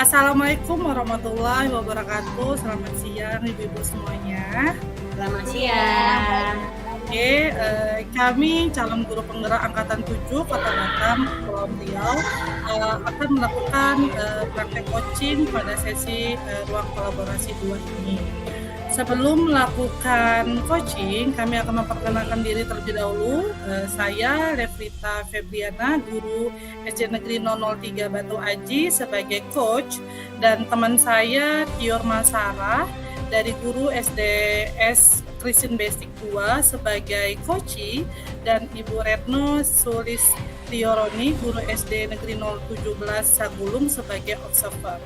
Assalamualaikum warahmatullahi wabarakatuh. Selamat siang ibu-ibu semuanya. Selamat siang. Oke, kami calon guru penggerak angkatan 7 Kota Batam, Kepulauan Riau akan melakukan praktek coaching pada sesi ruang kolaborasi 2 ini. Sebelum melakukan coaching, kami akan memperkenalkan diri terlebih dahulu. Saya Revita Febriana, guru SD Negeri 003 Batu Aji sebagai coach, dan teman saya Tior Masara dari guru SDS Christian Basic 2 sebagai coach, dan Ibu Retno Sulistioroni, guru SD Negeri 017 Sagulung sebagai observer.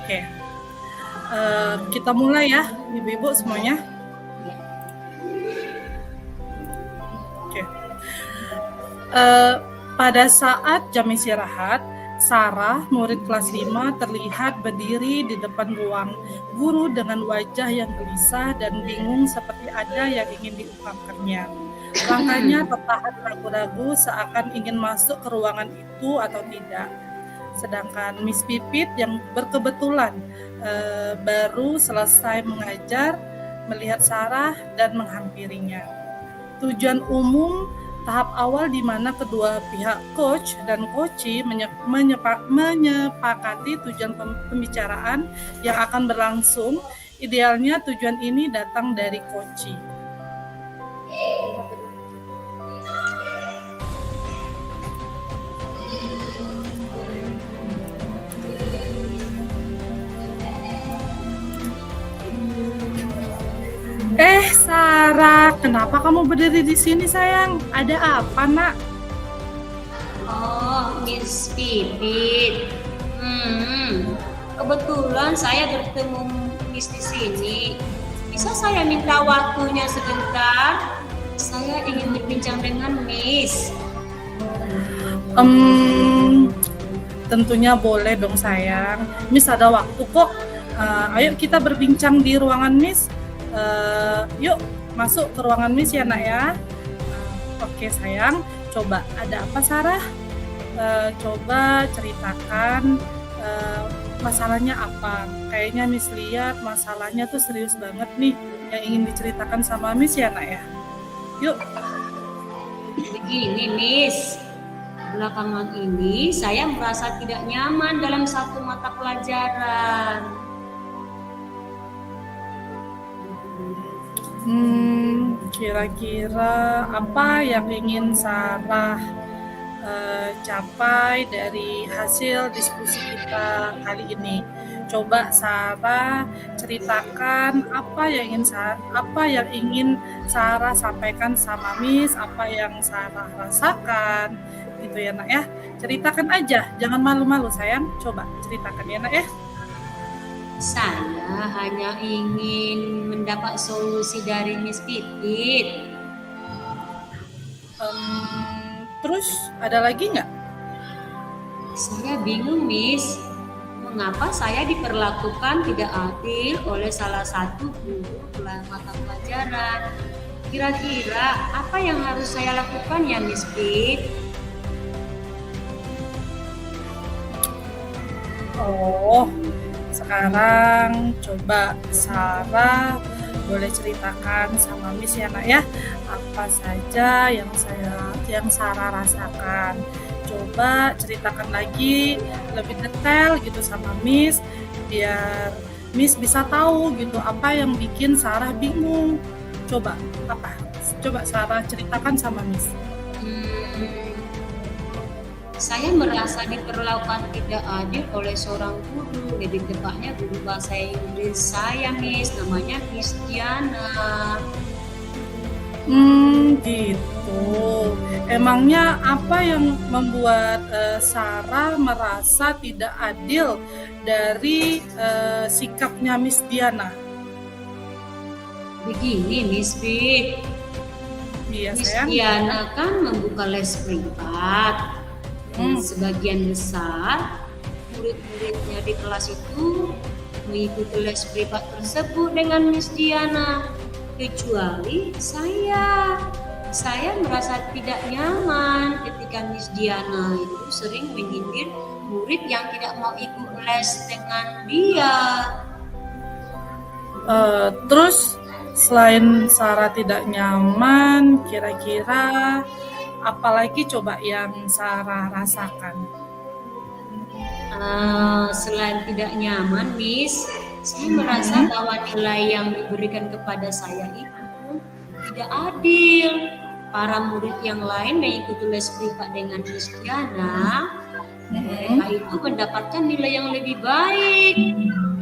Oke, kita mulai ya, ibu-ibu semuanya. Oke. Pada saat jam istirahat, Sarah, murid kelas 5, terlihat berdiri di depan ruang guru dengan wajah yang gelisah dan bingung seperti ada yang ingin diungkapkannya. Langkahnya tertahan ragu-ragu seakan ingin masuk ke ruangan itu atau tidak. Sedangkan Miss Pipit yang berkebetulan baru selesai mengajar melihat Sarah dan menghampirinya. Tujuan umum tahap awal di mana kedua pihak coach dan coachee menyepakati tujuan pembicaraan yang akan berlangsung. Idealnya tujuan ini datang dari coachee. Sarah, kenapa kamu berdiri di sini, sayang? Ada apa, nak? Oh, Miss Pipit. Kebetulan saya bertemu Miss di sini. Bisa saya minta waktunya sebentar? Saya ingin berbincang dengan Miss. Tentunya boleh dong, sayang. Miss ada waktu kok. Ayo kita berbincang di ruangan Miss. Yuk masuk ke ruangan Miss ya, nak ya. Oke, sayang. Coba ada apa, Sarah? Coba ceritakan masalahnya apa. Kayaknya Miss lihat masalahnya tuh serius banget nih yang ingin diceritakan sama Miss ya, nak ya. Yuk. Begini, Miss. Belakangan ini saya merasa tidak nyaman dalam satu mata pelajaran. Kira-kira apa yang ingin Sarah capai dari hasil diskusi kita kali ini? Coba Sarah ceritakan apa yang ingin Sarah sampaikan sama Miss, apa yang Sarah rasakan, gitu ya, nak ya. Ceritakan aja, jangan malu-malu, sayang. Coba ceritakan ya, nak ya. Saya hanya ingin mendapat solusi dari Miss Pipit. Terus ada lagi nggak? Saya bingung, Miss. Mengapa saya diperlakukan tidak adil oleh salah satu guru mata pelajaran? Kira-kira apa yang harus saya lakukan ya, Miss Pip? Oh, sekarang coba Sarah boleh ceritakan sama Miss ya, nak ya, apa saja yang Sarah rasakan. Coba ceritakan lagi lebih detail gitu sama Miss, biar Miss bisa tahu gitu apa yang bikin Sarah bingung. Coba Sarah ceritakan sama Miss. Saya merasa diperlakukan tidak adil oleh seorang guru, lebih tepatnya guru bahasa Inggris saya, Miss, namanya Christiana. Gitu. Emangnya apa yang membuat Sarah merasa tidak adil dari sikapnya Miss Diana? Begini, Miss Pip. Iya, Miss sayang. Diana kan membuka les privat. Dan sebagian besar murid-muridnya di kelas itu mengikuti les privat tersebut dengan Miss Diana, kecuali saya. Saya merasa tidak nyaman ketika Miss Diana itu sering menyindir murid yang tidak mau ikut les dengan dia. Terus selain Sarah tidak nyaman, kira-kira apalagi coba yang Sarah rasakan? Selain tidak nyaman, Miss, saya merasa bahwa nilai yang diberikan kepada saya itu tidak adil. Para murid yang lain mengikuti les privat dengan Miss Diana, mereka itu mendapatkan nilai yang lebih baik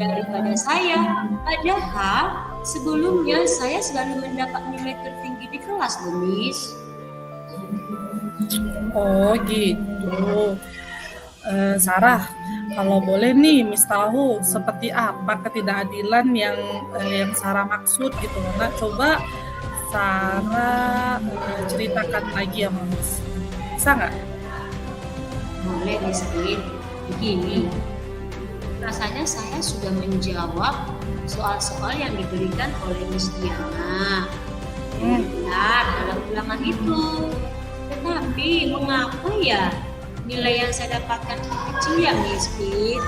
daripada saya. Padahal sebelumnya saya selalu mendapat nilai tertinggi di kelas, loh, Miss. Oh gitu. Sarah, kalau boleh nih Miss tahu seperti apa ketidakadilan yang Sarah maksud gitu loh. Nah, coba Sarah ceritakan lagi ya Miss. Bisa nggak? Boleh, Miss Pin. Begini, rasanya saya sudah menjawab soal-soal yang diberikan oleh Miss Diana. Benar dalam ulangan itu. Tetapi mengapa ya nilai yang saya dapatkan kecil ya, Miss Pin?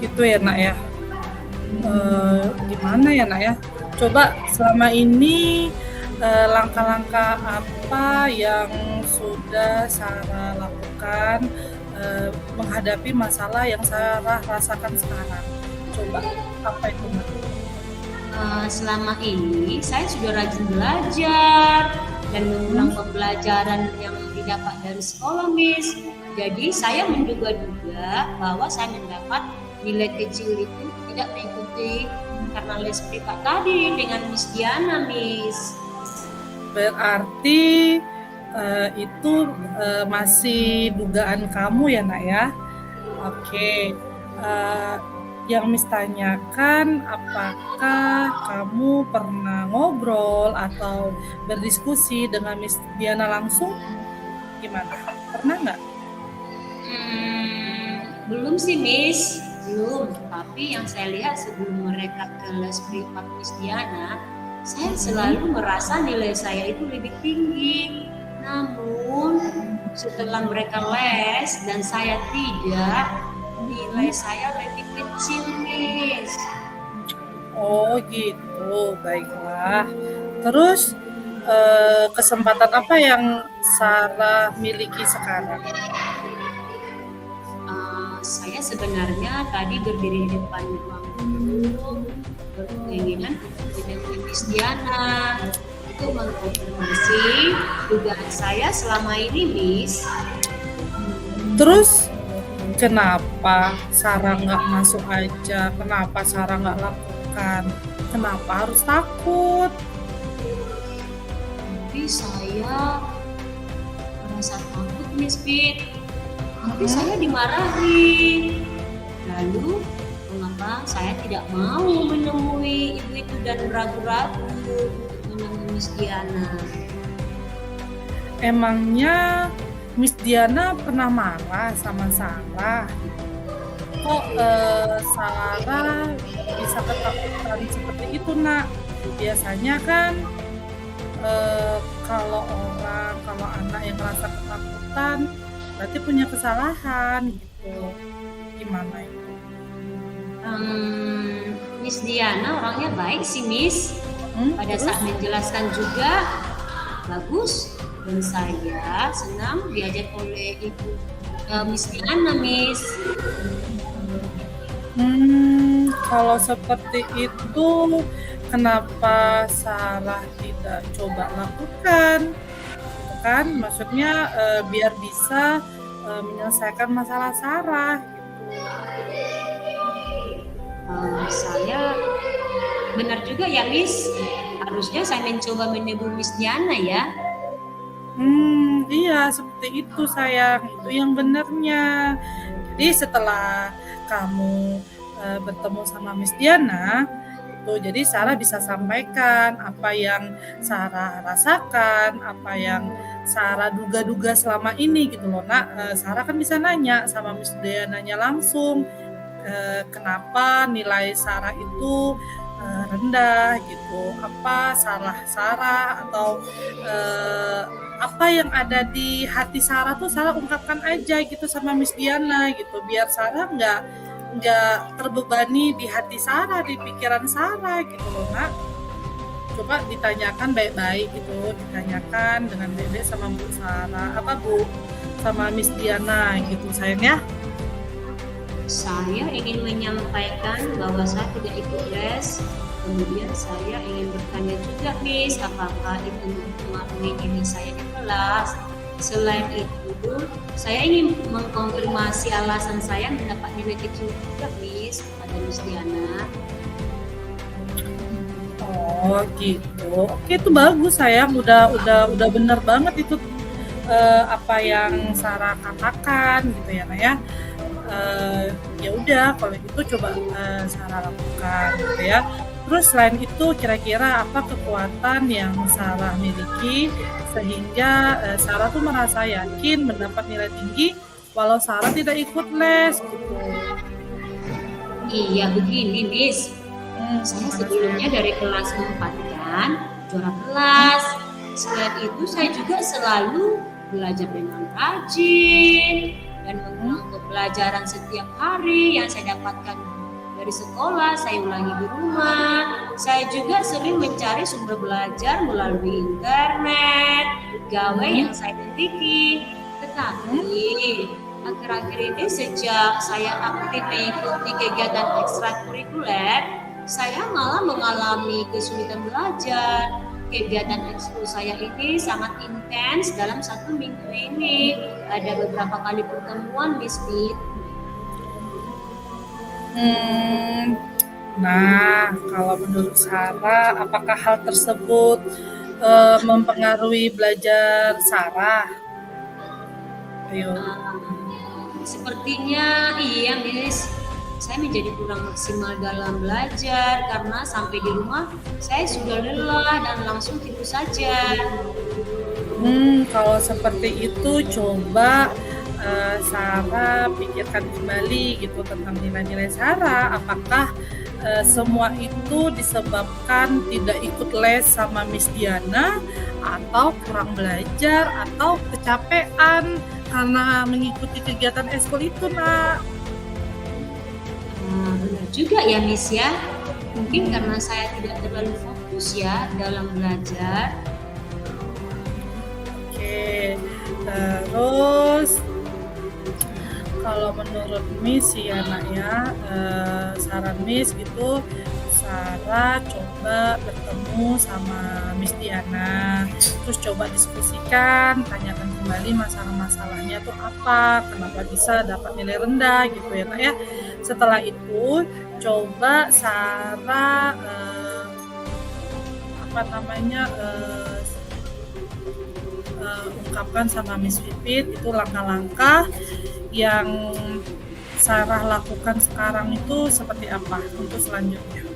Gitu ya nak ya. Gimana ya nak ya? Coba selama ini langkah-langkah apa yang sudah Sarah lakukan menghadapi masalah yang Sarah rasakan sekarang? Coba apa itu nak? Selama ini saya sudah rajin belajar dan mengulang pembelajaran yang didapat dari sekolah, Miss. Jadi saya menduga-duga bahwa saya mendapat nilai kecil itu tidak mengikuti karena les privat tadi dengan Miss Diana, Miss. Berarti itu masih dugaan kamu ya nak ya? Oke. Yang Miss tanyakan, apakah kamu pernah ngobrol atau berdiskusi dengan Miss Diana langsung? Gimana? Pernah nggak? Belum sih, Miss. Belum. Tapi yang saya lihat sebelum mereka ke les privat Miss Diana, saya selalu merasa nilai saya itu lebih tinggi. Namun setelah mereka les dan saya tidak, nilai saya lebih kecil, Miss. Oh gitu, baiklah. Terus kesempatan apa yang Sarah miliki sekarang? Saya sebenarnya tadi berdiri di depan ruang guru berkeinginan untuk menemui Miss Diana untuk mengkonfirmasi dugaan saya selama ini, Miss. Terus kenapa Sarah nggak masuk aja? Kenapa Sarah nggak lakukan? Kenapa harus takut? Tapi saya merasa takut, Miss Pit. Nanti saya dimarahi. Lalu mengapa saya tidak mau menemui ibu itu dan ragu-ragu untuk menemui Miss Diana? Emangnya Miss Diana pernah marah sama Sarah? Kok Sarah bisa ketakutan seperti itu nak? Biasanya kan kalau anak yang merasa ketakutan berarti punya kesalahan gitu. Gimana itu? Miss Diana orangnya baik sih, Miss. Pada saat menjelaskan juga bagus, dan saya senang diajak oleh ibu Miss Diana, Miss. Kalau seperti itu kenapa Sarah tidak coba lakukan? Kan maksudnya biar bisa menyelesaikan masalah Sarah gitu. Saya benar juga ya, Miss. Harusnya saya mencoba menemui Miss Diana ya. Iya seperti itu sayang, itu yang benarnya. Jadi setelah kamu bertemu sama Miss Diana, jadi Sarah bisa sampaikan apa yang Sarah rasakan, apa yang Sarah duga-duga selama ini gitu loh nak. Sarah kan bisa nanya sama Miss Diananya langsung kenapa nilai Sarah itu rendah gitu. Apa salah Sarah atau eh, apa yang ada di hati Sarah tuh Sarah ungkapkan aja gitu sama Miss Diana gitu, biar Sarah nggak terbebani di hati Sarah, di pikiran Sarah gitu loh nak. Coba ditanyakan baik-baik gitu, ditanyakan dengan Dede sama Bu Sarah, apa Bu sama Miss Diana gitu sayang ya. Saya ingin menyampaikan bahwa saya tidak ikut les. Kemudian saya ingin bertanya juga, Miss, apakah itu mempengaruhi nilai saya di kelas? Selain itu, saya ingin mengkonfirmasi alasan saya mendapat nilai kecil juga, Miss, kepada Miss Diana. Oh gitu. Oke itu bagus sayang, udah benar banget itu apa yang Sarah katakan gitu ya, Nak ya. Ya udah kalau itu coba Sarah lakukan gitu ya. Terus selain itu kira-kira apa kekuatan yang Sarah miliki sehingga Sarah tuh merasa yakin mendapat nilai tinggi walau Sarah tidak ikut les gitu. Iya, begini, Miss. Saya Gimana sebelumnya sayang? dari kelas 4 kan, juara kelas. Selain itu saya juga selalu belajar dengan rajin dan mengulang pelajaran setiap hari yang saya dapatkan dari sekolah, saya ulangi di rumah. Saya juga sering mencari sumber belajar melalui internet, gawe yang saya miliki. Tetapi akhir-akhir ini sejak saya aktif mengikuti kegiatan ekstrakurikuler, saya malah mengalami kesulitan belajar. Kegiatan ekskul saya ini sangat intens dalam 1 minggu ini. Ada beberapa kali pertemuan, Miss Bit. Nah, kalau menurut Sarah, apakah hal tersebut mempengaruhi belajar Sarah? Ayo. Sepertinya iya, Miss. Saya menjadi kurang maksimal dalam belajar karena sampai di rumah saya sudah lelah dan langsung tidur saja. Kalau seperti itu, coba Sarah pikirkan kembali gitu tentang nilai-nilai Sarah. Apakah semua itu disebabkan tidak ikut les sama Miss Diana, atau kurang belajar, atau kecapean karena mengikuti kegiatan ekskul itu, nak? Benar juga ya, Miss ya. Mungkin karena saya tidak terlalu fokus ya dalam belajar. Oke, terus kalau menurut Miss ya nak ya, saran Miss gitu, Sarah coba bertemu sama Miss Diana, terus coba diskusikan, tanyakan kembali masalah-masalahnya tuh apa, kenapa bisa dapat nilai rendah gitu ya nak ya. Setelah itu coba Sarah ungkapkan sama Miss Pipit itu langkah-langkah yang Sarah lakukan sekarang itu seperti apa untuk selanjutnya.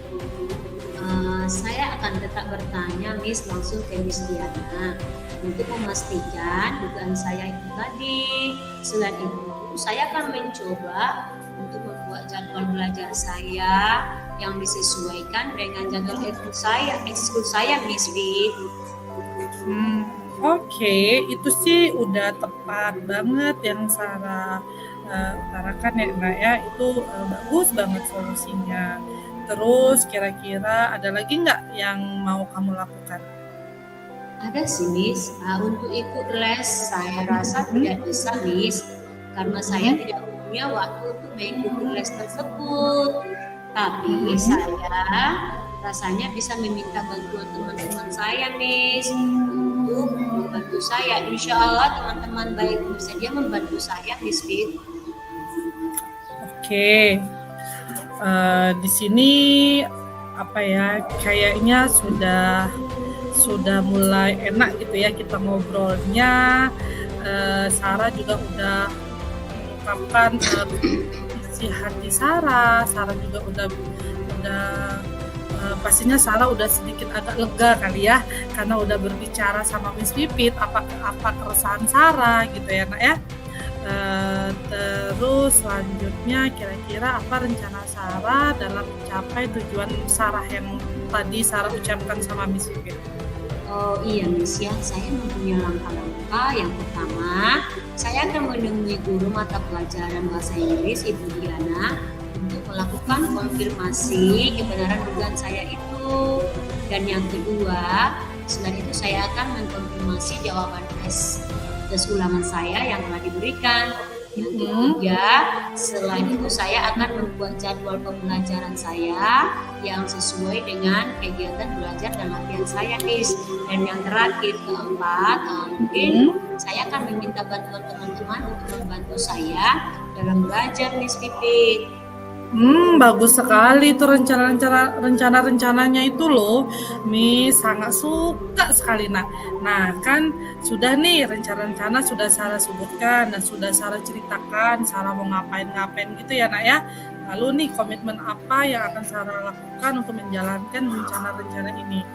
Saya akan tetap bertanya, Miss, langsung ke Miss Diana untuk memastikan dugaan saya itu tadi. Selain itu, saya akan mencoba untuk membuat jadwal belajar saya yang disesuaikan dengan jadwal ekskul saya, Miss Bit. Oke, itu sih udah tepat banget yang Sarah utarakan ya Mbak ya, itu bagus banget solusinya. Terus kira-kira ada lagi nggak yang mau kamu lakukan? Ada sih, Miss. Untuk ikut les saya rasa tidak bisa, Miss, karena saya tidak punya waktu untuk mengikuti les tersebut. Tapi saya rasanya bisa meminta bantuan teman-teman saya, Miss, untuk membantu saya. Insya Allah teman-teman baik bersedia membantu saya, Miss Fit. Oke, di sini apa ya, kayaknya sudah mulai enak gitu ya kita ngobrolnya. Sarah juga udah mengungkapkan isi hati Sarah juga udah pastinya Sarah udah sedikit agak lega kali ya, karena udah berbicara sama Miss Pipit apa keresahan Sarah gitu ya nak ya. Terus selanjutnya kira-kira apa rencana Sarah dalam mencapai tujuan Sarah yang tadi Sarah ucapkan sama Miss Vivit? Oh iya Miss ya, saya mempunyai langkah-langkah. Yang pertama, saya akan menemui guru mata pelajaran bahasa Inggris Ibu Diana untuk melakukan konfirmasi kebenaran dugaan saya itu. Dan yang kedua, selain itu saya akan mengkonfirmasi jawaban tes ulangan saya yang telah diberikan. Yang ketiga, selain itu saya akan membuat jadwal pembelajaran saya yang sesuai dengan kegiatan belajar dan latihan saya, Miss. Dan yang terakhir, keempat, mungkin saya akan meminta bantuan teman-teman untuk membantu saya dalam belajar, Miss Pipit. Bagus sekali tuh rencana-rencananya itu loh. Miss sangat suka sekali. Nah kan sudah nih rencana-rencana sudah Sarah sebutkan dan sudah Sarah ceritakan Sarah mau ngapain gitu ya Nak ya. Lalu nih komitmen apa yang akan Sarah lakukan untuk menjalankan rencana-rencana ini?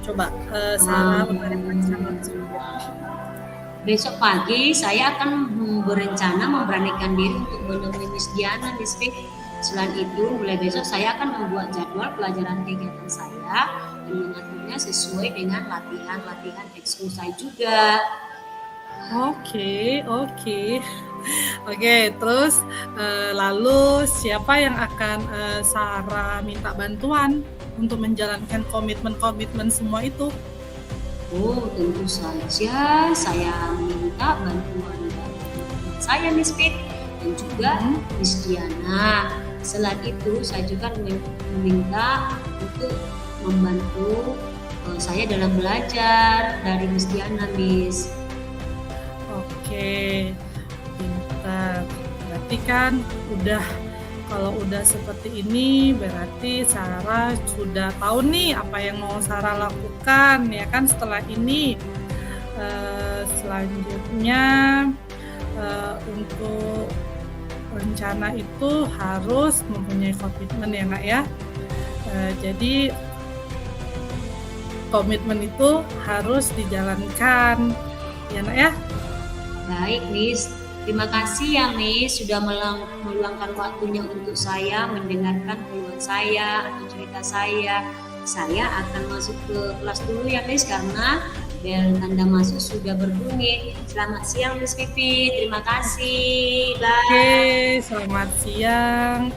Coba Sarah utarakan sama Besok pagi saya akan berencana memberanikan diri untuk menemui Miss Diana, Miss Vic. Selain itu, mulai besok saya akan membuat jadwal pelajaran kegiatan saya dan mengaturnya sesuai dengan latihan ekskul saya juga. Oke, terus lalu siapa yang akan Sarah minta bantuan untuk menjalankan komitmen semua itu? Oh, tentu saja saya minta bantuan dari teman saya, Miss Fit, dan juga Miss Diana. Selain itu, saya juga meminta untuk membantu saya dalam belajar dari Miss Diana, Miss. Oke, pintar. Berarti kan kalau udah seperti ini berarti Sarah sudah tahu nih apa yang mau Sarah lakukan ya kan setelah ini. Selanjutnya untuk rencana itu harus mempunyai komitmen ya Nak ya. Jadi komitmen itu harus dijalankan ya Nak ya. Baik Miss, terima kasih ya Miss sudah meluangkan waktunya untuk saya mendengarkan keluhan saya atau cerita saya. Saya akan masuk ke kelas dulu ya Miss karena bel tanda masuk sudah berbunyi. Selamat siang Miss Vivi, terima kasih. Bye. Oke, selamat siang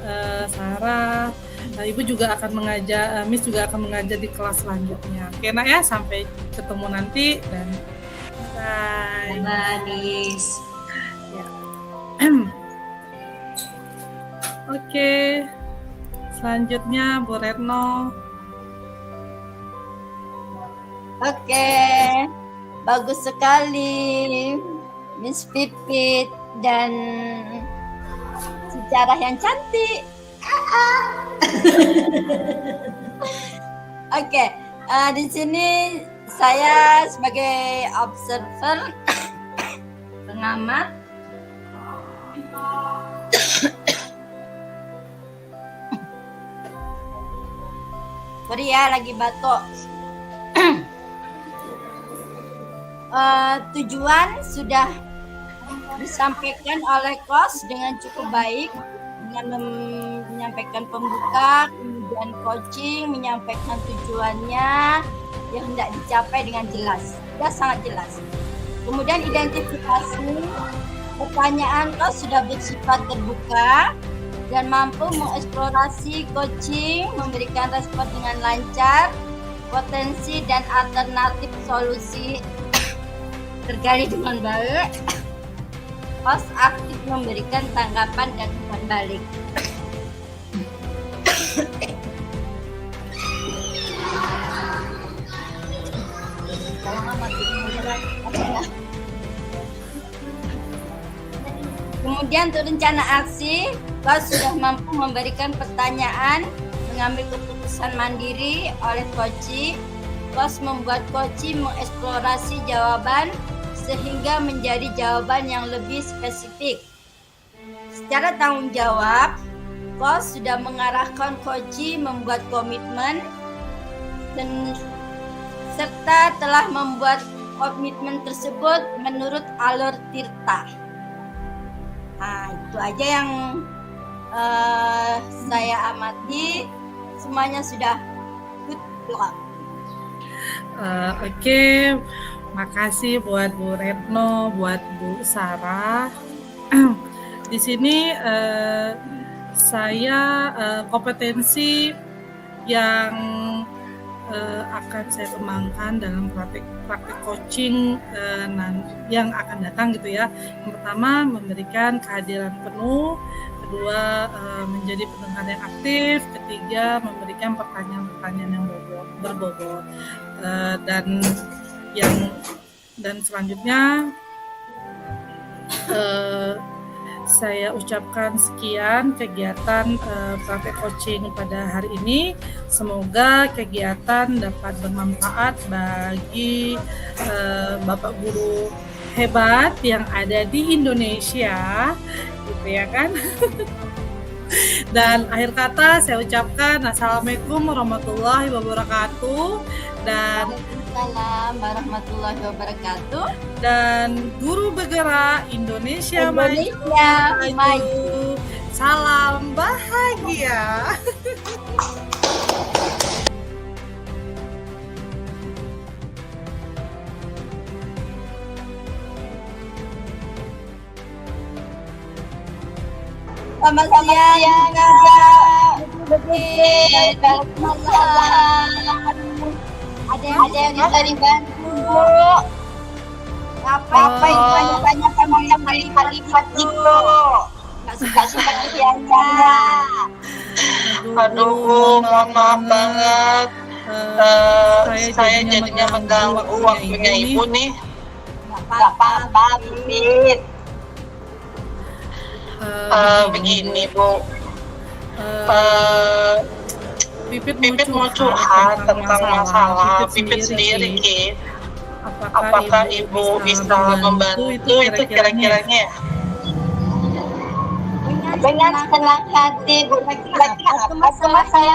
Sarah. Ibu juga akan mengajar, Miss juga akan mengajar di kelas selanjutnya. Oke Nak ya, sampai ketemu nanti dan bye. Bye Miss. Ya. Oke, selanjutnya Bu Retno. Oke, bagus sekali Miss Pipit dan sejarah yang cantik. Oke, di sini saya sebagai observer pengamat sorry ya lagi batuk. Tujuan sudah disampaikan oleh Kos dengan cukup baik dengan menyampaikan pembuka, kemudian coaching, menyampaikan tujuannya yang hendak dicapai dengan jelas, sudah sangat jelas. Kemudian identifikasi pertanyaan Kos sudah bersifat terbuka dan mampu mengeksplorasi coaching, memberikan respon dengan lancar, potensi dan alternatif solusi tergali dengan baik. Host aktif memberikan tanggapan dan umpan balik. Kemudian untuk rencana aksi, host sudah mampu memberikan pertanyaan, mengambil keputusan mandiri oleh coaching. Host membuat coaching mengeksplorasi jawaban sehingga menjadi jawaban yang lebih spesifik. Secara tanggung jawab, Coach sudah mengarahkan coaching membuat komitmen serta telah membuat komitmen tersebut menurut alur Tirta. Nah, itu aja yang saya amati. Semuanya sudah good luck. Oke, makasih buat Bu Retno, buat Bu Sarah. Di sini saya kompetensi yang akan saya kembangkan dalam praktik coaching yang akan datang gitu ya. Yang pertama, memberikan kehadiran penuh. Kedua, menjadi pendengar yang aktif. Ketiga, memberikan pertanyaan-pertanyaan yang berbobot. Dan selanjutnya saya ucapkan sekian kegiatan praktek coaching pada hari ini. Semoga kegiatan dapat bermanfaat bagi Bapak Guru hebat yang ada di Indonesia, gitu ya kan? Dan akhir kata saya ucapkan Assalamualaikum warahmatullahi wabarakatuh. Dan Waalaikumsalam warahmatullahi wabarakatuh. Dan Guru Bergerak Indonesia maju. Salam bahagia. Selamat siang juga. Ada yang bisa dibantu? Ngapain banyak-banyak sama yang lipat-lipat itu? Gak suka biasa. Aduh, mohon maaf banget. Saya jadinya mengganggu waktunya Ibu nih. Gak apa-apa, Bibit. Begini Bu, Pipit mau curhat tentang masalah Pipit sendiri, Ki. Apakah Ibu bisa membantu itu kira-kiranya? Dengan senang hati, Bu. Kira-kira apa masalahnya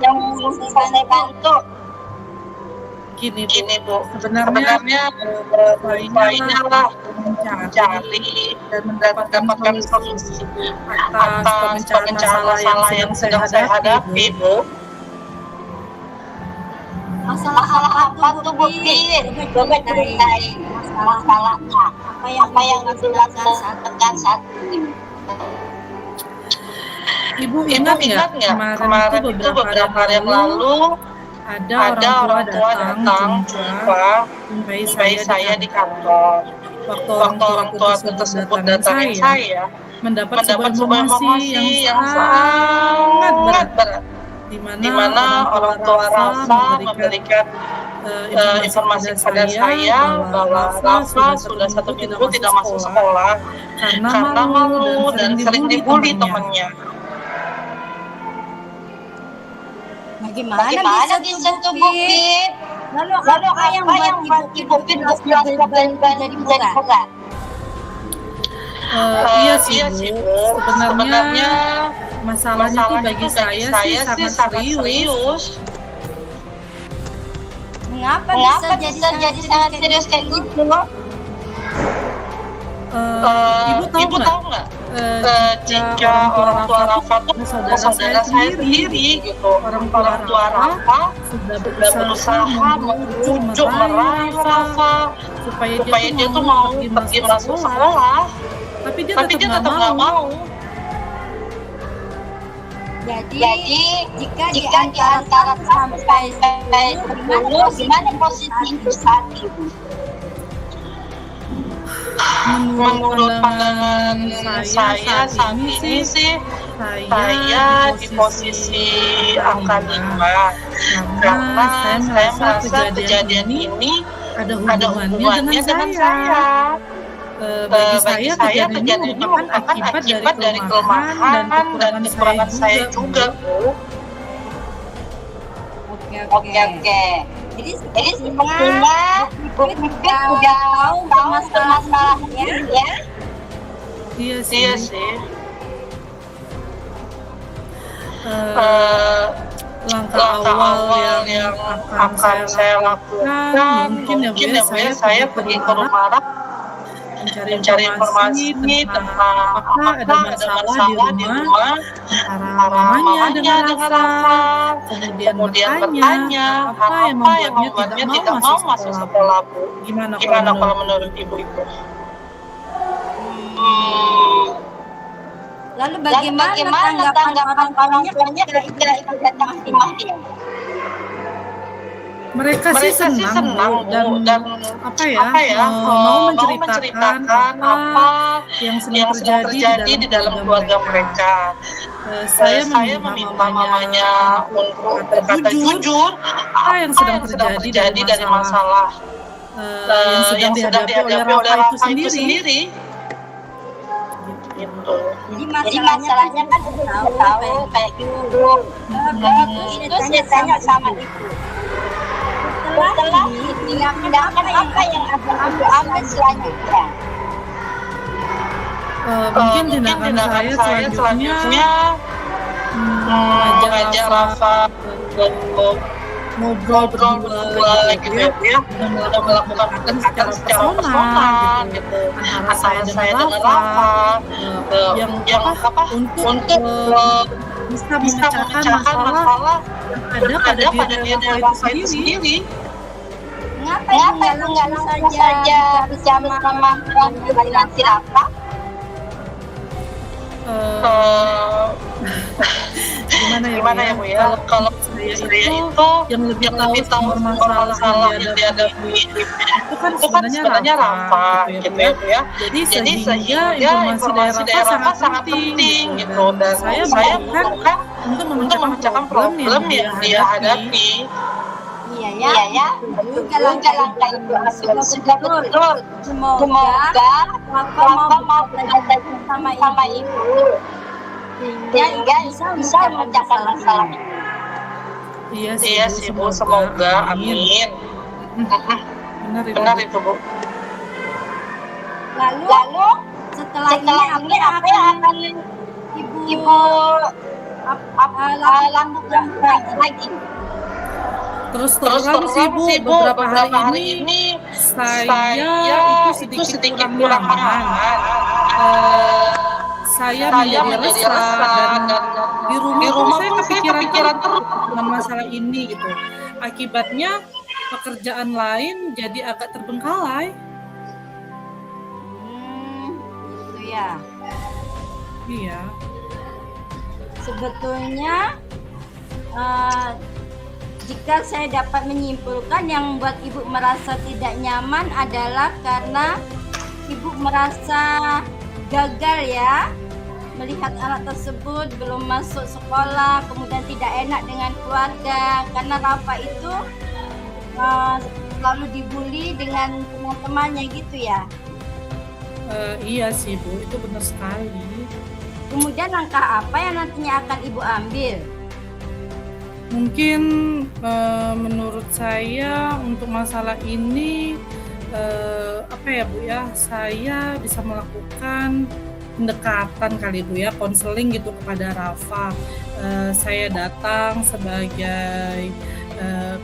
yang bisa saya bantu? Gini Bu, sebenarnya saya lah mencari dan mendapatkan solusi atas pemecahan masalah yang sedang saya hadapi, Bu. Masalah apa tuh, Bu? Coba ceritain masalahnya. Apa yang dirasakan saat ini? Ibu ingat nggak kemarin itu beberapa hari yang lalu ada orang tua datang jumpa saya di kantor. Waktu orang tua tersebut datangin saya, mendapat sebuah informasi yang sangat berat, di mana orang tua Rafa memberikan informasi pada saya bahwa Rafa sudah 1 minggu tidak masuk sekolah karena malu dan sering dibully temannya. Bagaimana bisa tuh, Bukit? Lalu apa yang buat Ibu Bukit jadi berat? Iya sih Bu, sebenarnya masalahnya tuh bagi saya sih sangat serius. Mengapa bisa jadi sangat serius kayak gitu? Ibu tahu nggak? Jika orang tua Rafa tuh saudara saya sendiri gitu. Orang tua Rafa sudah berusaha membujuk meraih Rafa supaya dia tuh mau pergi masuk sekolah. Tapi dia tetap nggak mau. Jadi jika di antara sampai 10, gimana posisi Ibu saat itu? Menurut pandangan saya saat ini sih saya di posisi angka 5 karena saya merasa kejadian ini ada hubungannya dengan saya. Bagi saya kejadian ini merupakan akibat dari kelemahan dan kekurangan saya juga, Bu. Oke. Jadi sebenarnya Ibu udah tahu masalahnya ya? Iya sih. Langkah awal yang akan saya lakukan mungkin ya Bu, saya pergi ke rumah Rafa mencari informasi tentang apakah ada masalah di rumah antara mamanya dengan Rafa, kemudian bertanya apa yang membuatnya tidak mau masuk sekolah, Bu. Gimana kalau menurut Ibu itu? Lalu bagaimana tanggapan orang tuanya ketika ikut datang ke rumah dia? Mereka sih senang Bu, dan mau menceritakan apa yang sedang terjadi di dalam keluarga mereka. Saya meminta mamanya untuk berkata jujur apa yang sedang terjadi dari masalah yang sedang dihadapi oleh Rafa itu sendiri. Gitu. Jadi masalahnya kan udah tahu kayak gitu. Itu saya tanya sama ibu. Setelah tindakan apa yang aku ambil selanjutnya? Mungkin tindakan saya selanjutnya mengajak Rafa ngobrol berdua gitu ya, dan melakukan pendekatan secara personal gitu antara saya dengan Rafa yang untuk bisa memecahkan masalah yang ada pada diri Rafa itu sendiri. Mengapa ibu nggak langsung saja bicara sama orang tua si Rafa? Gimana ya Bu ya, kalau saya itu yang lebih tahu masalah yang dihadapi itu kan sebenarnya Rafa gitu ya Bu ya. Jadi sehingga informasi dari Rafa sangat penting gitu, dan saya bukan untuk memecahkan problem yang dia hadapi. Iya ya. Langkah itu sudah betul. Semoga Rafa mau belajar sama ibu sehingga bisa memecahkan masalah itu. Iya sih Bu, semoga amin. Benar itu Bu. Lalu setelah ini apa yang akan ibu lakukan lagi? Terus terang sih Bu, beberapa hari ini saya itu sedikit kurang aman. Saya menjadi resah dan di rumah saya kepikiran terus dengan masalah ini gitu. Akibatnya pekerjaan lain jadi agak terbengkalai. Gitu ya. Iya. Sebetulnya jika saya dapat menyimpulkan yang membuat ibu merasa tidak nyaman adalah karena ibu merasa gagal ya melihat anak tersebut belum masuk sekolah, kemudian tidak enak dengan keluarga karena Rafa itu selalu dibully dengan teman-temannya gitu ya. Iya sih Bu, itu benar sekali. Kemudian langkah apa yang nantinya akan ibu ambil? Mungkin menurut saya untuk masalah ini apa ya Bu ya, saya bisa melakukan pendekatan kali Bu ya, konseling gitu kepada Rafa. Saya datang sebagai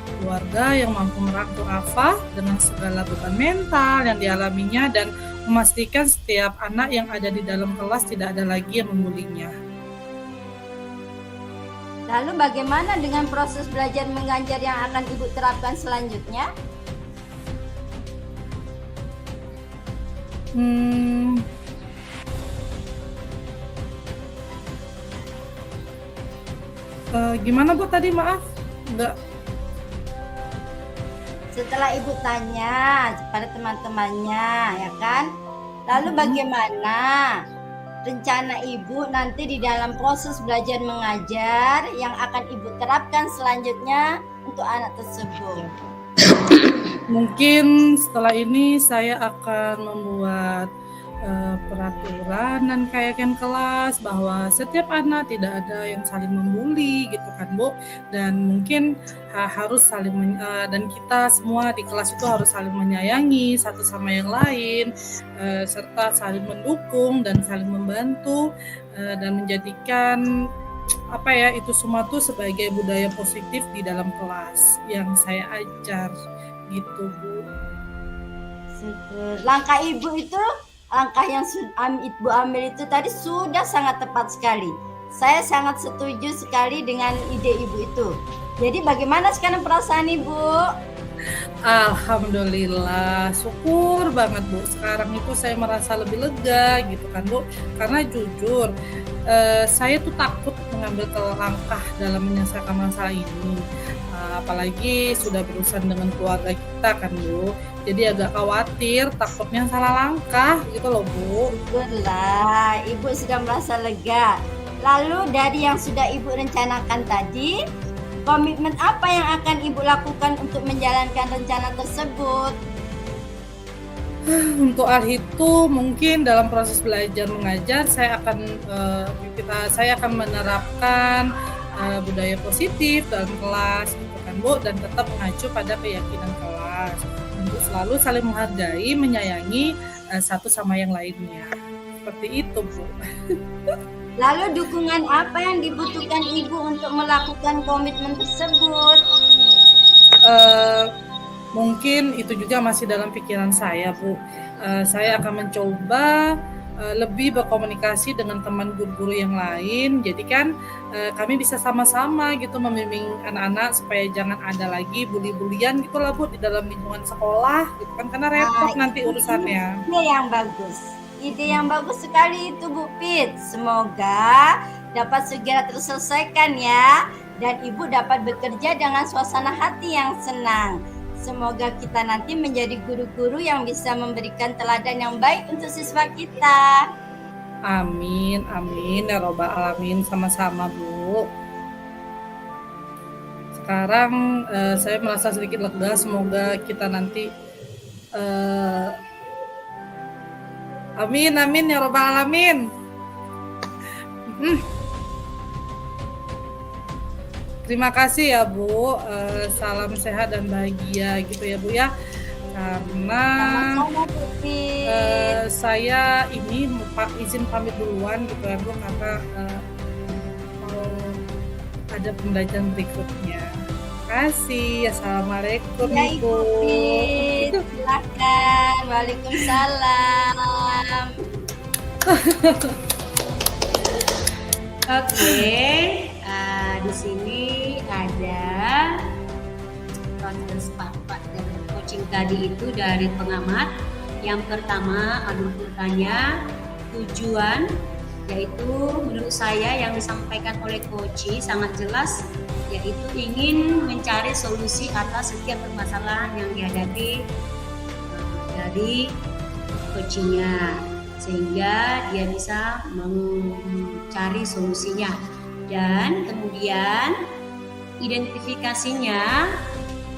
keluarga yang mampu merangkul Rafa dengan segala beban mental yang dialaminya dan memastikan setiap anak yang ada di dalam kelas tidak ada lagi yang membulinya. Lalu bagaimana dengan proses belajar mengajar yang akan ibu terapkan selanjutnya? Gimana Bu tadi, maaf? Enggak. Setelah ibu tanya kepada teman-temannya, ya kan? Lalu bagaimana rencana ibu nanti di dalam proses belajar mengajar yang akan ibu terapkan selanjutnya untuk anak tersebut? Mungkin setelah ini saya akan membuat peraturan dan kayakan kelas bahwa setiap anak tidak ada yang saling membuli gitu kan Bu, dan mungkin harus saling dan kita semua di kelas itu harus saling menyayangi satu sama yang lain, serta saling mendukung dan saling membantu, dan menjadikan apa ya itu semua tuh sebagai budaya positif di dalam kelas yang saya ajar gitu Bu. Langkah ibu itu langkah yang Ibu ambil itu tadi sudah sangat tepat sekali. Saya sangat setuju sekali dengan ide Ibu itu. Jadi bagaimana sekarang perasaan Ibu? Alhamdulillah, syukur banget Bu. Sekarang itu saya merasa lebih lega gitu kan Bu. Karena jujur, saya tuh takut mengambil langkah dalam menyelesaikan masalah ini. Apalagi sudah berurusan dengan keluarga kita kan Bu. Jadi agak khawatir, takutnya salah langkah gitu loh Bu. Syukurlah, Ibu sudah merasa lega. Lalu dari yang sudah Ibu rencanakan tadi, komitmen apa yang akan Ibu lakukan untuk menjalankan rencana tersebut? Untuk hal itu mungkin dalam proses belajar mengajar saya akan menerapkan budaya positif dalam kelas gitu kan Bu, dan tetap mengacu pada keyakinan kelas untuk selalu saling menghargai, menyayangi satu sama yang lainnya. Seperti itu Bu. Lalu dukungan apa yang dibutuhkan Ibu untuk melakukan komitmen tersebut? Mungkin itu juga masih dalam pikiran saya Bu. Saya akan mencoba lebih berkomunikasi dengan teman guru-guru yang lain. Jadi kan kami bisa sama-sama gitu membimbing anak-anak supaya jangan ada lagi bully-bulian gitu lah Bu di dalam lingkungan sekolah gitu kan, karena repot nanti urusannya. Ide yang bagus. Ide yang bagus sekali itu Bu Pit. Semoga dapat segera terselesaikan ya, dan Ibu dapat bekerja dengan suasana hati yang senang. Semoga kita nanti menjadi guru-guru yang bisa memberikan teladan yang baik untuk siswa kita. Amin, amin ya robbal alamin, sama-sama Bu. Sekarang saya merasa sedikit lega, semoga kita nanti amin, amin ya robbal alamin. Terima kasih ya Bu, salam sehat dan bahagia gitu ya Bu ya. Karena Sama-sama Bu Pit. saya ini izin pamit duluan gitu ya Bu, karena mau ada pembelajaran berikutnya. Terima kasih. Assalamualaikum Ya Ibu. Ibu Pit, silakan. Waalaikumsalam. Oke, di sini ada proses part dari coaching tadi itu dari pengamat. Yang pertama, Agung bertanya tujuan, yaitu menurut saya yang disampaikan oleh coach sangat jelas, yaitu ingin mencari solusi atas setiap permasalahan yang dihadapi dari coachingnya, sehingga dia bisa mencari solusinya. Dan kemudian identifikasinya,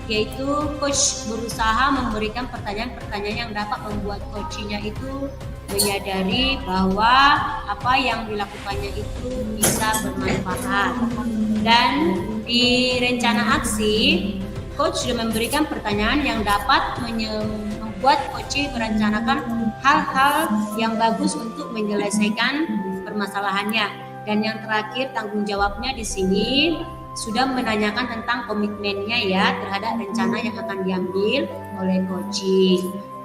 yaitu coach berusaha memberikan pertanyaan-pertanyaan yang dapat membuat coachnya itu menyadari bahwa apa yang dilakukannya itu bisa bermanfaat. Dan di rencana aksi, coach sudah memberikan pertanyaan yang dapat membuat coach merencanakan hal-hal yang bagus untuk menyelesaikan permasalahannya. Dan yang terakhir, tanggung jawabnya di sini sudah menanyakan tentang komitmennya ya terhadap rencana yang akan diambil oleh coach.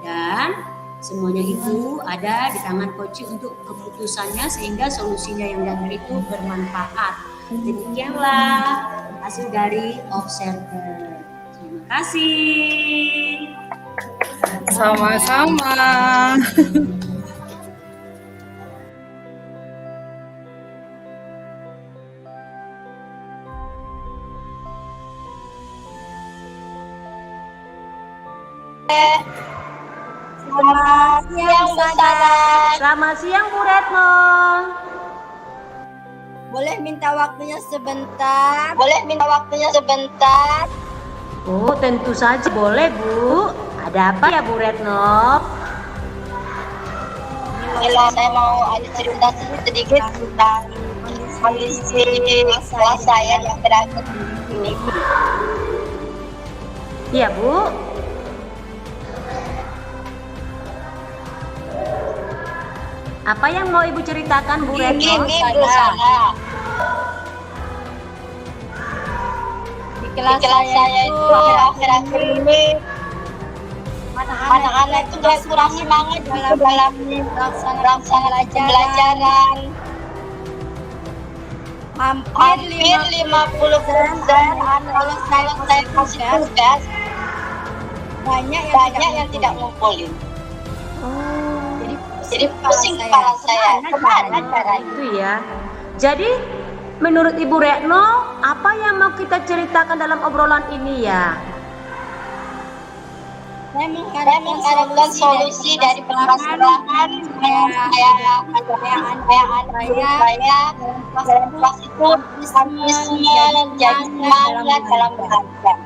Dan semuanya itu ada di tangan coach untuk keputusannya, sehingga solusinya yang diambil itu bermanfaat. Demikianlah hasil dari observer. Terima kasih. Sama-sama. Selamat siang Bu Sarah. Selamat siang Bu Retno. Boleh minta waktunya sebentar? Boleh minta waktunya sebentar? Oh, tentu saja boleh Bu. Ada apa ya Bu Retno? Bila saya mau ada cerita sedikit tentang kondisi kelas saya di akhir-akhir ini. Iya Bu. Apa yang mau Ibu ceritakan Bu Retno? Ini Bu Sarah. Di kelas saya itu akhir-akhir ini anak-anak itu kurang semangat dalam melaksanakan pembelajaran. Hampir 50% kalau saya kasih tugas banyak yang tidak ngumpulin. Jadi pusing kepala saya. Kemana caranya? Itu ya. Jadi menurut Ibu Retno, apa yang mau kita ceritakan dalam obrolan ini ya? Saya mengharapkan solusi dari permasalahan saya pas itu optimisme jadi semangat dalam belajar.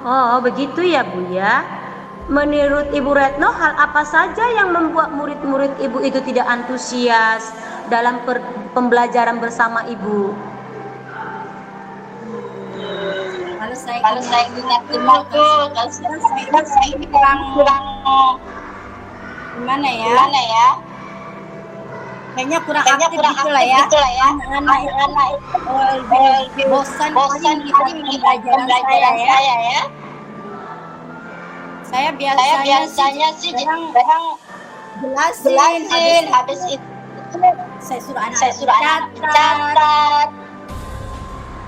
Oh, begitu ya Bu ya. Menurut Ibu Retno, hal apa saja yang membuat murid-murid Ibu itu tidak antusias dalam pembelajaran bersama Ibu? Kalau saya ingat-ingat tuh, saya ini kurang gimana ya? Kayaknya kurang aktif gitu lah ya. Anak-anak lebih bosan di pembelajaran saya ya. Saya biasanya sih jarang jelasin, habis itu saya suruh anak catat.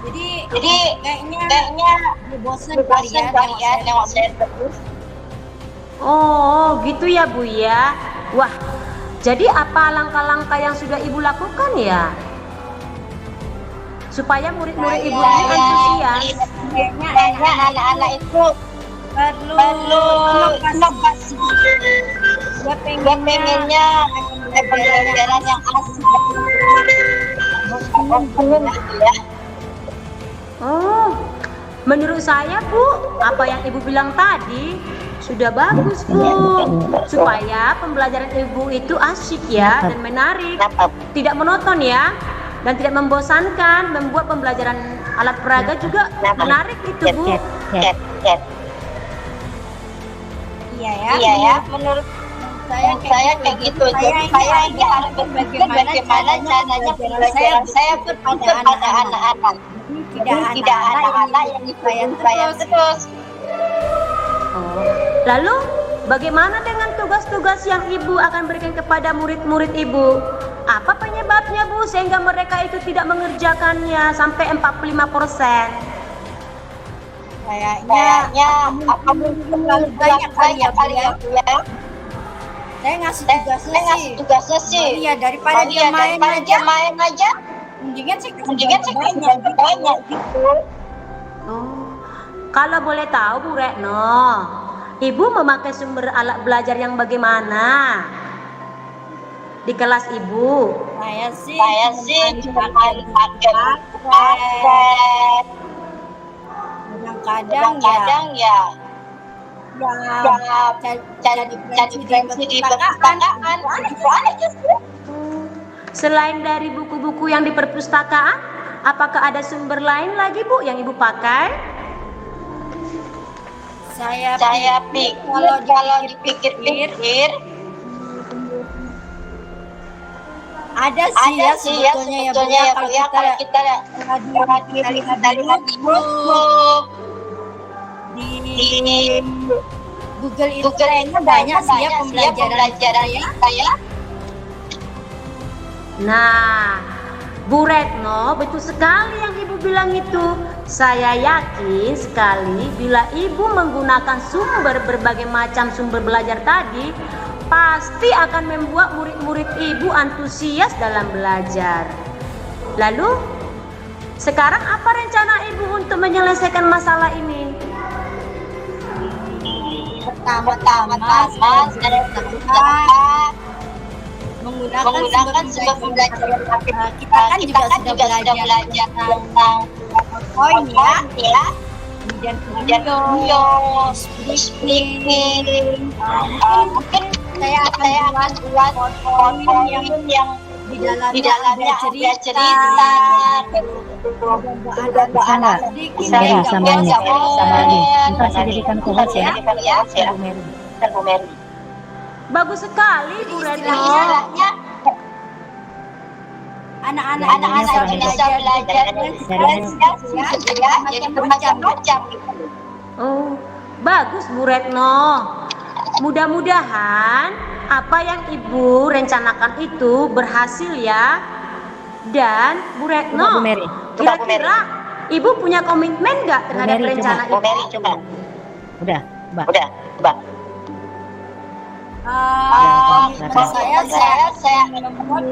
Jadi kayaknya bosan kali ya nengok saya terus. Oh, gitu ya Bu ya. Wah, jadi apa langkah-langkah yang sudah Ibu lakukan ya? Supaya murid-murid Ibu ini antusias. Kayaknya anak-anak itu perlu inovasi. Dia pengennya pembelajaran yang asik. Gitu ya. Oh, menurut saya Bu, apa yang Ibu bilang tadi sudah bagus Bu, supaya pembelajaran Ibu itu asyik ya dan menarik, tidak monoton ya, dan tidak membosankan, membuat pembelajaran alat peraga juga menarik itu Bu. Iya ya, menurut saya kayak gitu. Jadi saya ini harus bagaimana caranya pembelajaran saya kepada anak-anak. Tidak anak-anak yang dibayar terus. Oh. Lalu bagaimana dengan tugas-tugas yang Ibu akan berikan kepada murid-murid Ibu? Apa penyebabnya Bu sehingga mereka itu tidak mengerjakannya sampai 45%? Kayaknya apa mungkin terlalu banyak kali ya Bu ya. Saya ngasih tugasnya sih. Oh, iya daripada dia main aja. Mendingan sih banyak gitu. Oh, kalau boleh tahu Bu Retno, Ibu memakai sumber alat belajar yang bagaimana di kelas Ibu? Saya sih cuma pakai tablet. Kadang-kadang ya jadi prinsip di perpustakaan. Itu aja sih. Selain dari buku-buku yang di perpustakaan, apakah ada sumber lain lagi Bu yang Ibu pakai? Saya pikir kalau dipikir-pikir ada sih ya sebetulnya ya Bu ya, kalau kita lihat dari YouTube di Google itu kayaknya banyak sih ya pembelajaran saya. Nah, Bu Retno, betul sekali yang Ibu bilang itu. Saya yakin sekali bila Ibu menggunakan berbagai macam sumber belajar tadi, pasti akan membuat murid-murid Ibu antusias dalam belajar. Lalu, sekarang apa rencana Ibu untuk menyelesaikan masalah ini? Pertama-tama saya berusaha menggunakan sumber pembelajaran kita kan juga sudah belajar tentang poin ya, kemudian video, speaking, mungkin saya akan buat poin yang di dalamnya ada cerita, Sana, sama ini. Kita jadikan kohos ya, Bu Mary. Bagus sekali Bu Retno. Anak-anak bisa belajar jadi bermacam-macam gitu. Oh, bagus Bu Retno. Mudah-mudahan apa yang Ibu rencanakan itu berhasil ya. Dan Bu Retno, Bu Mary. kira-kira Ibu punya komitmen nggak terhadap Mary, rencana coba. itu? coba. Udah, Mbak. Udah, coba. Saya membuat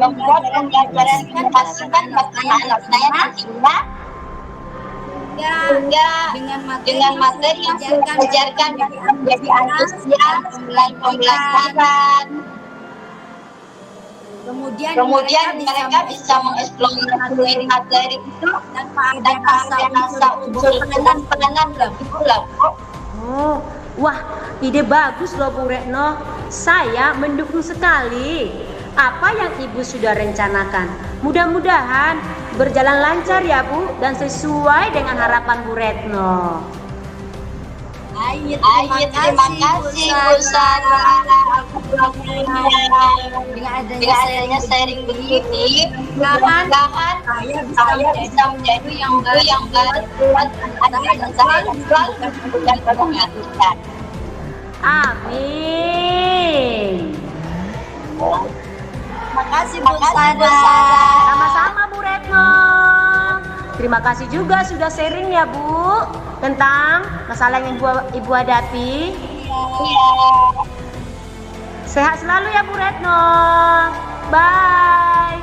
pembelajaran memastikan anak saya nantinya dengan materi yang saya ajarkan menjadi antusias dalam pembelajaran. Kemudian mereka bisa mengeksplorasi materi itu tanpa ada unsur penekanan lebih pula. Oh, wah, ide bagus loh Bu Retno. Saya mendukung sekali apa yang Ibu sudah rencanakan. Mudah-mudahan berjalan lancar ya Bu, dan sesuai dengan harapan Bu Retno. Terima kasih Bu Sarah. Dengan adanya sharing begini, mudah-mudahan saya bisa menjadi yang baik buat anak-anak saya dan selalu memperhatikan. Amin. Terima kasih Bu Sarah. Sama-sama Bu Retno. Terima kasih juga sudah sharing ya Bu tentang masalah yang Ibu hadapi. Sehat selalu ya Bu Retno. Bye.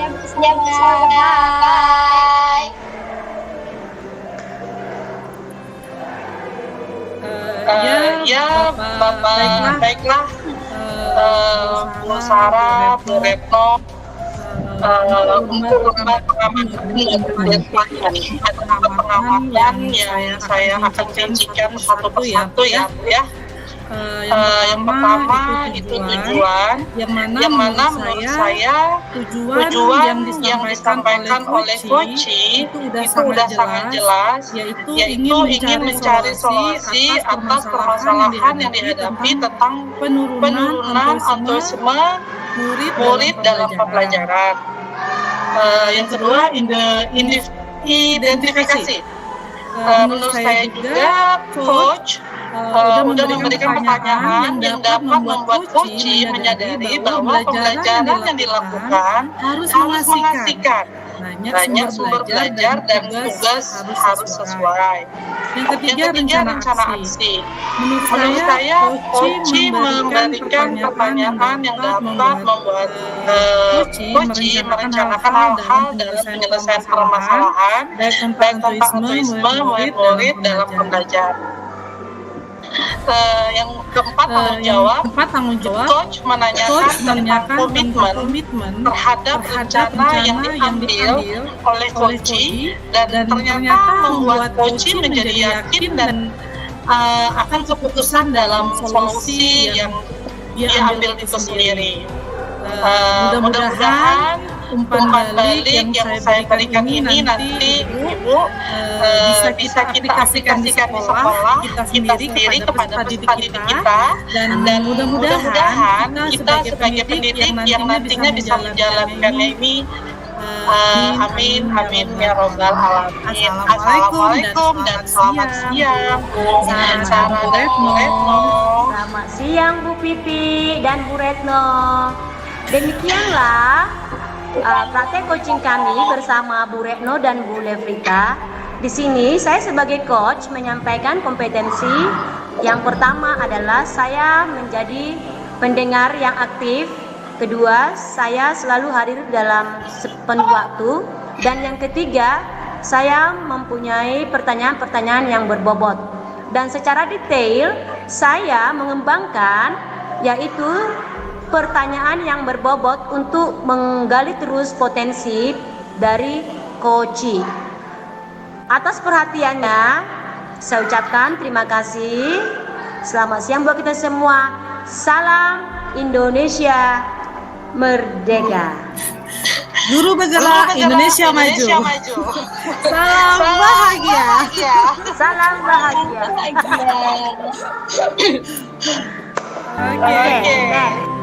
Ya Bu Sarah. Bye. Ya, Bapak, baiklah. Bu Sarah, Bu Retno, untuk pengamatan yang saya akan rincikan satu persatu ya Bu ya. Yang pertama itu tujuan, yang mana menurut saya tujuan yang disampaikan oleh Koci itu sudah sangat jelas, yaitu ingin mencari solusi atas permasalahan yang dihadapi tentang penurunan antusiasme murid dalam pembelajaran. Yang kedua, identifikasi. Menurut saya juga Coach udah memberikan pertanyaan yang dapat membuat Koci menyadari bahwa pembelajaran yang dilakukan harus mengasihkan. Banyak sumber belajar dan tugas harus sesuai. Yang ketiga, rencana aksi. Menurut saya, Koci memberikan pertanyaan yang dapat membuat Koci merencanakan hal-hal dalam penyelesaian permasalahan, baik tentang autisme murid dalam pembelajaran. Yang keempat, tanggung jawab. Coach menanyakan tentang komitmen terhadap rencana yang diambil oleh Koci, dan ternyata membuat Koci menjadi yakin dan akan keputusan dalam solusi yang diambil itu sendiri. Mudah-mudahan umpan balik yang saya berikan ini nanti Ibu bisa kita aplikasikan di sekolah kita sendiri kepada peserta didik kita, dan mudah-mudahan kita sebagai pendidik yang nantinya bisa menjalankannya ini. Amin ya robbal alamin. Assalamualaikum dan selamat siang Bu Sarah dan Bu Retno. Selamat siang Bu Pipi dan Bu Retno. Demikianlah praktek coaching kami bersama Bu Retno dan Bu Lefrika. Di sini saya sebagai coach menyampaikan kompetensi. Yang pertama adalah saya menjadi pendengar yang aktif. Kedua, saya selalu hadir dalam sepenuh waktu. Dan yang ketiga, saya mempunyai pertanyaan-pertanyaan yang berbobot. Dan secara detail, saya mengembangkan yaitu pertanyaan yang berbobot untuk menggali terus potensi dari Koci. Atas perhatiannya, saya ucapkan terima kasih. Selamat siang buat kita semua. Salam Indonesia Merdeka. Guru bergerak, Indonesia maju. Salam bahagia. Salam bahagia. Oke. Next.